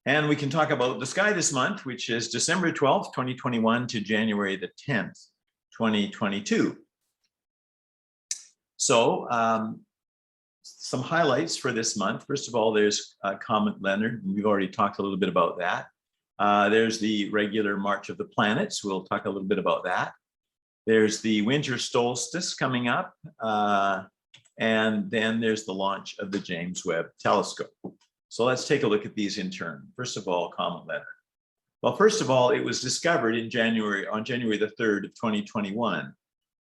And we can talk about the sky this month, which is December 12th, 2021 to January the 10th, 2022. So some highlights for this month. First of all, there's Comet Leonard, and we've already talked a little bit about that. There's the regular March of the Planets. We'll talk a little bit about that. There's the winter solstice coming up. And then there's the launch of the James Webb Telescope. So let's take a look at these in turn. First of all, Comet Leonard. Well, first of all, it was discovered in January, on January the 3rd of 2021.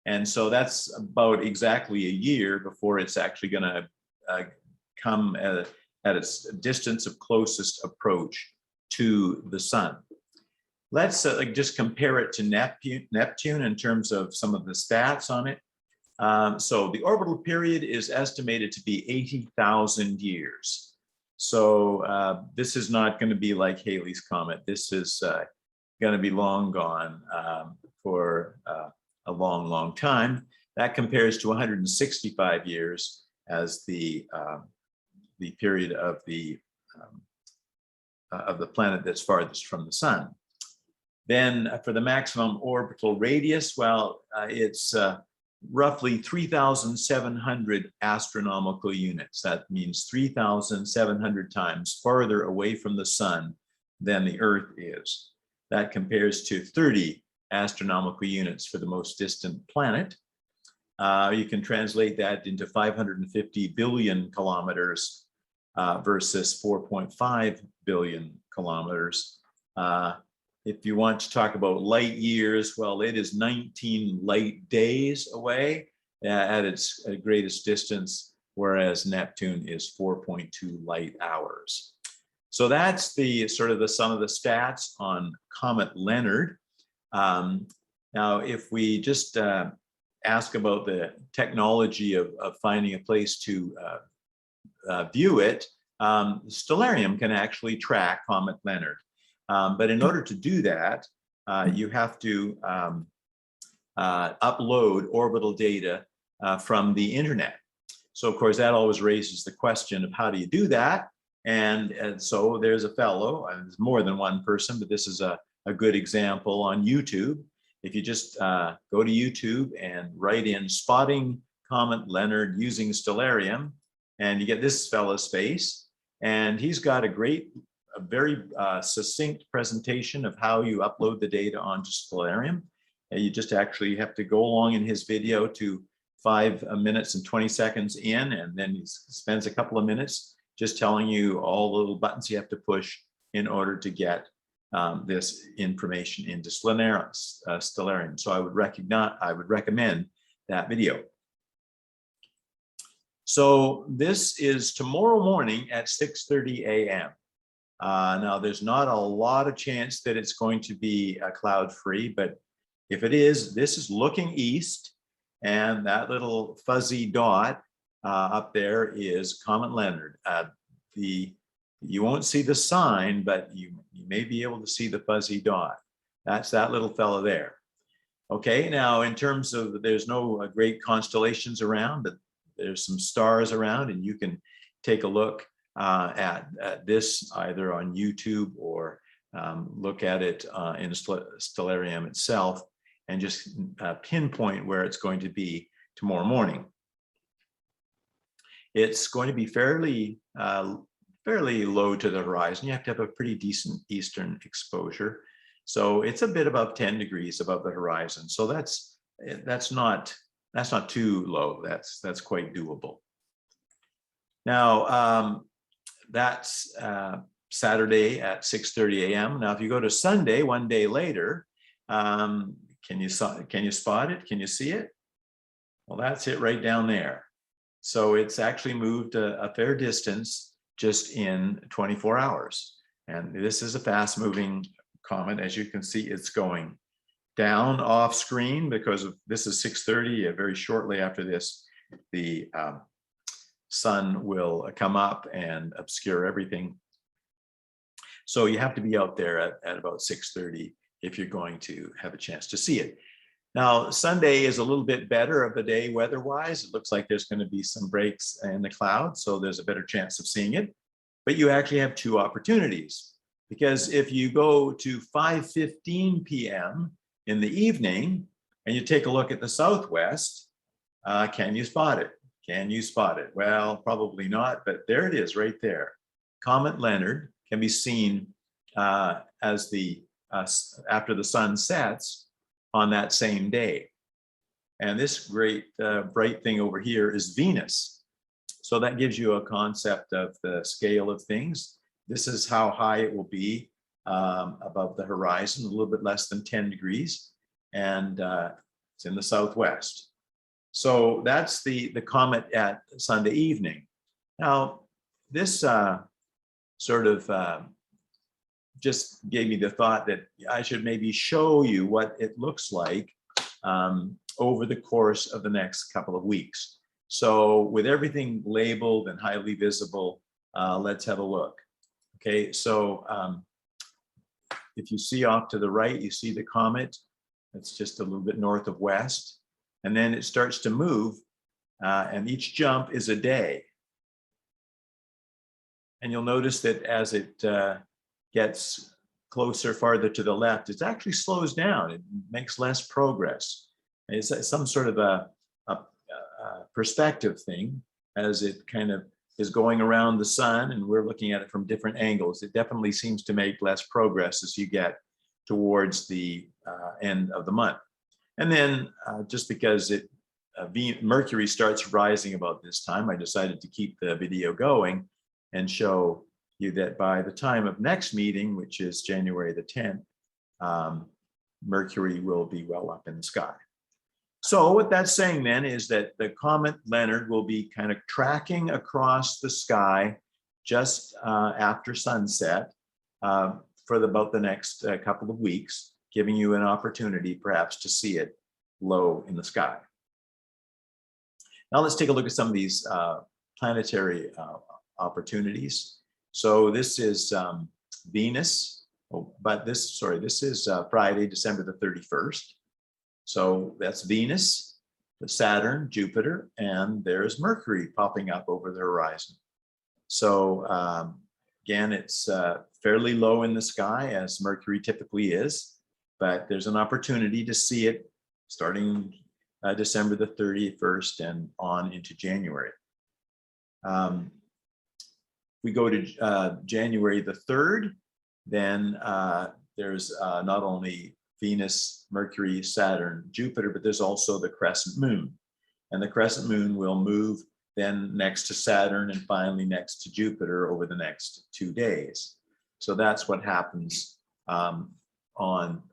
And so that's about exactly a year before it's actually going to come at its distance of closest approach to the sun. Let's just compare it to Neptune in terms of some of the stats on it. So the orbital period is estimated to be 80,000 years. So this is not going to be like Halley's Comet. This is going to be long gone for a long, long time. That compares to 165 years as the period of the planet that's farthest from the sun. Then for the maximum orbital radius, well, it's roughly 3,700 astronomical units. That means 3,700 times farther away from the sun than the Earth is. That compares to 30 astronomical units for the most distant planet. You can translate that into 550 billion kilometers versus 4.5 billion kilometers. If you want to talk about light years, well, it is 19 light days away at its greatest distance, whereas Neptune is 4.2 light hours. So that's the sort of some of the stats on Comet Leonard. Now, if we just ask about the technology of finding a place to view it, Stellarium can actually track Comet Leonard. But in order to do that, you have to upload orbital data from the internet. So of course, that always raises the question of how do you do that? And so there's a fellow, and there's more than one person, but this is a good example on YouTube. If you just go to YouTube and write in spotting Comet Leonard using Stellarium, and you get this fellow's face, and he's got a very succinct presentation of how you upload the data onto Stellarium. And you just actually have to go along in his video to 5 minutes and 20 seconds in, and then he spends a couple of minutes just telling you all the little buttons you have to push in order to get this information into Stellarium. So I would recommend that video. So this is tomorrow morning at 6:30 a.m. Now, there's not a lot of chance that it's going to be cloud-free, but if it is, this is looking east, and that little fuzzy dot up there is Comet Leonard. You won't see the sign, but you may be able to see the fuzzy dot. That's that little fella there. Okay, now in terms of, there's no great constellations around, but there's some stars around, and you can take a look at this either on YouTube or look at it in Stellarium itself and just pinpoint where it's going to be tomorrow morning. It's going to be fairly low to the horizon. You have to have a pretty decent eastern exposure. So it's a bit above 10 degrees above the horizon. So that's not too low. That's quite doable. Now, that's Saturday at 6:30 a.m. Now, if you go to Sunday, one day later, can you spot it? Can you see it? Well, that's it right down there. So it's actually moved a fair distance just in 24 hours. And this is a fast moving comet. As you can see, it's going down off screen because of this is 6:30. Very shortly after this, the sun will come up and obscure everything. So you have to be out there at about 6:30 if you're going to have a chance to see it. Now, Sunday is a little bit better of a day weather-wise. It looks like there's going to be some breaks in the clouds, so there's a better chance of seeing it. But you actually have two opportunities. Because if you go to 5:15 p.m. in the evening and you take a look at the southwest, can you spot it? Can you spot it? Well, probably not, but there it is right there. Comet Leonard can be seen as after the sun sets on that same day. And this great bright thing over here is Venus. So that gives you a concept of the scale of things. This is how high it will be above the horizon, a little bit less than 10 degrees. And it's in the southwest. So that's the comet at Sunday evening. Now, this sort of just gave me the thought that I should maybe show you what it looks like over the course of the next couple of weeks. So with everything labeled and highly visible, let's have a look. Okay, so if you see off to the right, you see the comet. It's just a little bit north of west. And then it starts to move, and each jump is a day. And you'll notice that as it gets closer, farther to the left, it actually slows down. It makes less progress. It's some sort of a perspective thing as it kind of is going around the sun, and we're looking at it from different angles. It definitely seems to make less progress as you get towards the end of the month. And then just because Mercury starts rising about this time, I decided to keep the video going and show you that by the time of next meeting, which is January the 10th, Mercury will be well up in the sky. So what that's saying then is that the Comet Leonard will be kind of tracking across the sky just after sunset for about the next couple of weeks, giving you an opportunity perhaps to see it low in the sky. Now let's take a look at some of these planetary opportunities. So this is Venus, but this is Friday, December the 31st. So that's Venus, Saturn, Jupiter, and there's Mercury popping up over the horizon. So again, it's fairly low in the sky, as Mercury typically is, but there's an opportunity to see it starting December the 31st and on into January. We go to January the 3rd, then there's not only Venus, Mercury, Saturn, Jupiter, but there's also the crescent moon. And the crescent moon will move then next to Saturn and finally next to Jupiter over the next 2 days. So that's what happens on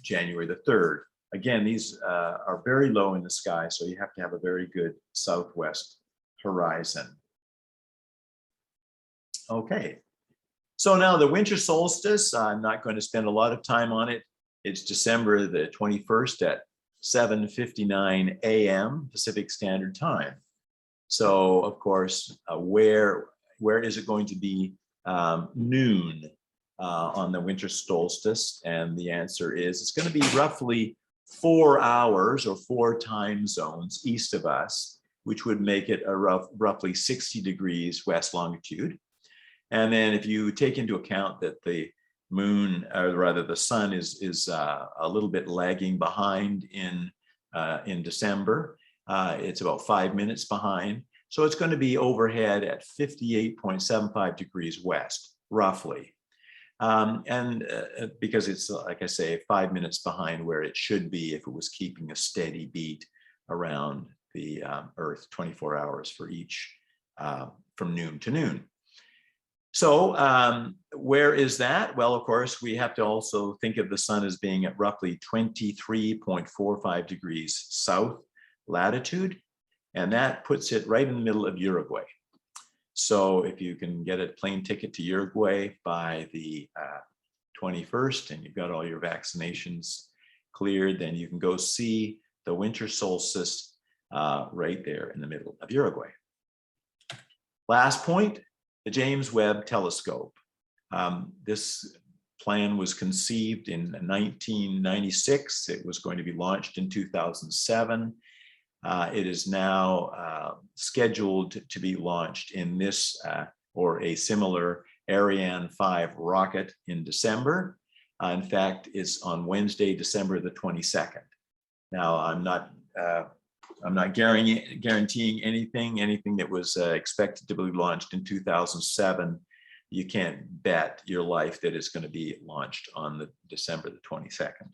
January the 3rd. Again, these are very low in the sky, so you have to have a very good southwest horizon. Okay, so now the winter solstice, I'm not going to spend a lot of time on it. It's December the 21st at 7:59 a.m. Pacific Standard Time. So, of course, where is it going to be noon on the winter solstice? And the answer is it's going to be roughly 4 hours or 4 time zones east of us, which would make it a roughly 60 degrees west longitude. And then if you take into account that the moon, or rather the sun, is a little bit lagging behind in December, it's about 5 minutes behind. So it's going to be overhead at 58.75 degrees west, roughly. Because it's, like I say, 5 minutes behind where it should be if it was keeping a steady beat around the Earth 24 hours for each from noon to noon. So where is that? Well, of course, we have to also think of the sun as being at roughly 23.45 degrees south latitude, and that puts it right in the middle of Uruguay. So if you can get a plane ticket to Uruguay by the 21st and you've got all your vaccinations cleared, then you can go see the winter solstice right there in the middle of Uruguay. Last point, the James Webb Telescope. This plan was conceived in 1996. It was going to be launched in 2007. It is now scheduled to be launched in this or a similar Ariane 5 rocket in December. In fact, it's on Wednesday, December the 22nd. Now, I'm not guaranteeing anything that was expected to be launched in 2007. You can't bet your life that it's going to be launched on the December the 22nd.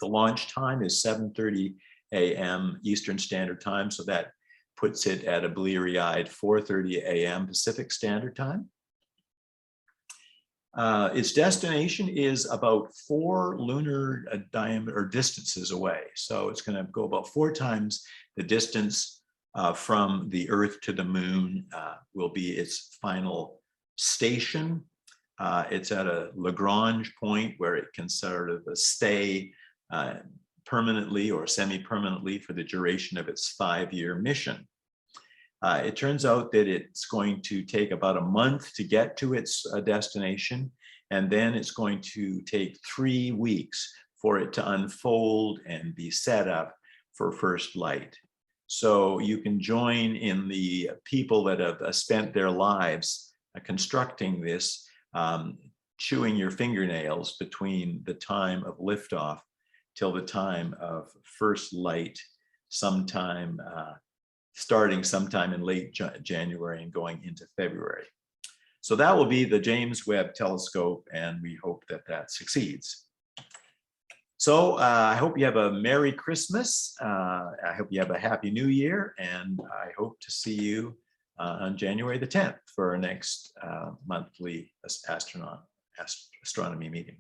The launch time is 7:30 a.m. Eastern Standard Time, so that puts it at a bleary-eyed 4:30 a.m. Pacific Standard Time. Its destination is about 4 lunar diameter distances away. So it's going to go about 4 times the distance from the Earth to the Moon will be its final station. It's at a Lagrange point where it can sort of stay permanently or semi-permanently for the duration of its 5-year mission. It turns out that it's going to take about a month to get to its destination, and then it's going to take 3 weeks for it to unfold and be set up for first light. So you can join in the people that have spent their lives constructing this, chewing your fingernails between the time of liftoff till the time of first light, starting sometime in late January and going into February. So that will be the James Webb Telescope, and we hope that that succeeds. So I hope you have a Merry Christmas. I hope you have a Happy New Year, and I hope to see you on January the 10th for our next monthly astronomy meeting.